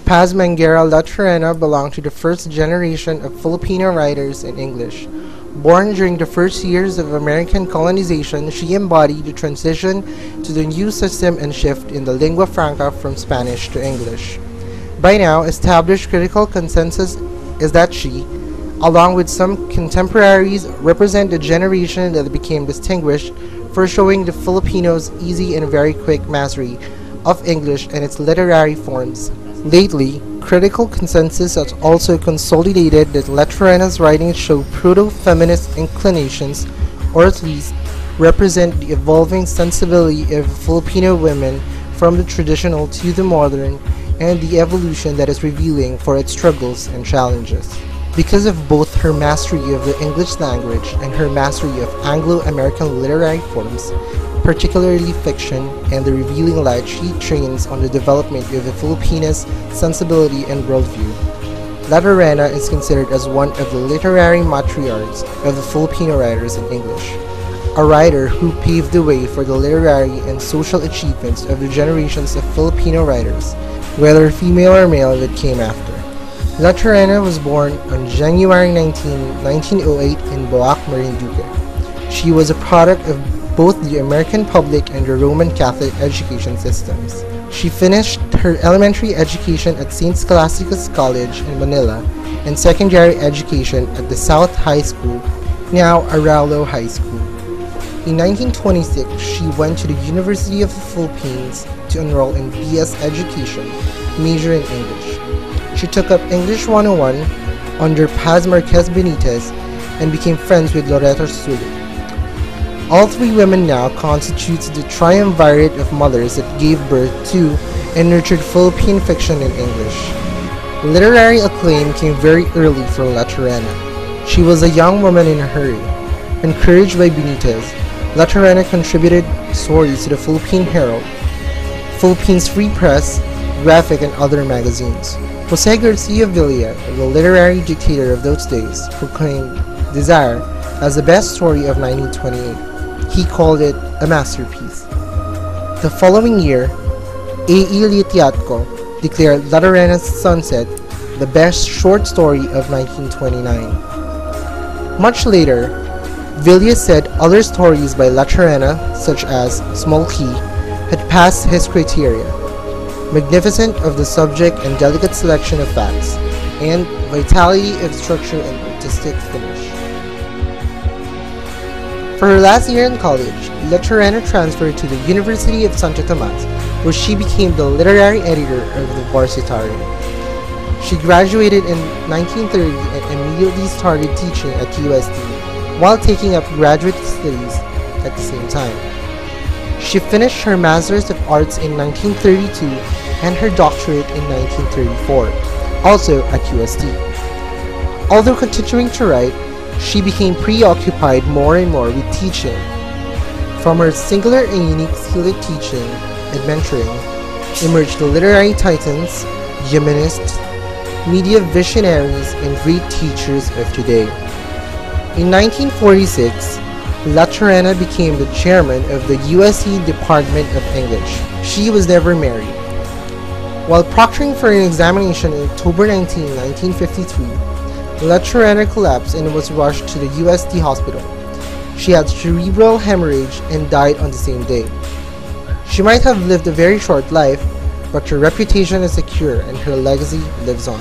Paz Manguera Laturena belonged to the first generation of Filipino writers in English. Born during the first years of American colonization, she embodied the transition to the new system and shift in the lingua franca from Spanish to English. By now, established critical consensus is that she, along with some contemporaries, represent the generation that became distinguished for showing the Filipinos easy and very quick mastery of English and its literary forms. Lately, critical consensus has also consolidated that Laturena's writings show proto-feminist inclinations, or at least represent the evolving sensibility of Filipino women from the traditional to the modern, and the evolution that is revealing for its struggles and challenges. Because of both her mastery of the English language and her mastery of Anglo-American literary forms, particularly fiction, and the revealing light she trains on the development of the Filipina's sensibility and worldview, Laturena is considered as one of the literary matriarchs of the Filipino writers in English, a writer who paved the way for the literary and social achievements of the generations of Filipino writers, whether female or male, that came after. Laturena was born on January 19, 1908 in Boac, Marinduque. She was a product of both the American public and the Roman Catholic education systems. She finished her elementary education at St. Scholastica's College in Manila and secondary education at the South High School, now Araulo High School. In 1926, she went to the University of the Philippines to enroll in BS Education, major in English. She took up English 101 under Paz Marquez Benitez and became friends with Loreto Sulit. All three women now constitute the triumvirate of mothers that gave birth to and nurtured Philippine fiction in English. Literary acclaim came very early for Laturena. She was a young woman in a hurry. Encouraged by Benitez, Laturena contributed stories to the Philippine Herald, Philippines Free Press, Graphic, and other magazines. Jose Garcia Villa, the literary dictator of those days, proclaimed Desire as the best story of 1928. He called it a masterpiece. The following year, A.E. Litiatko declared Laturena's Sunset the best short story of 1929. Much later, Villiers said other stories by Laturena, such as Small Key, had passed his criteria: magnificent of the subject and delicate selection of facts, and vitality of structure and artistic finish. For her last year in college, Laturena transferred to the University of Santo Tomas, where she became the literary editor of the Varsitario. She graduated in 1930 and immediately started teaching at UST, while taking up graduate studies at the same time. She finished her Master's of Arts in 1932 and her doctorate in 1934, also at UST. Although continuing to write, she became preoccupied more and more with teaching. From her singular and unique skill at teaching and mentoring emerged the literary titans, humanists, media visionaries, and great teachers of today. In 1946, Laturena became the chairman of the USC Department of English. She was never married. While proctoring for an examination on October 19, 1953, Laturena collapsed and was rushed to the UST hospital. She had cerebral hemorrhage and died on the same day. She might have lived a very short life, but her reputation is secure and her legacy lives on.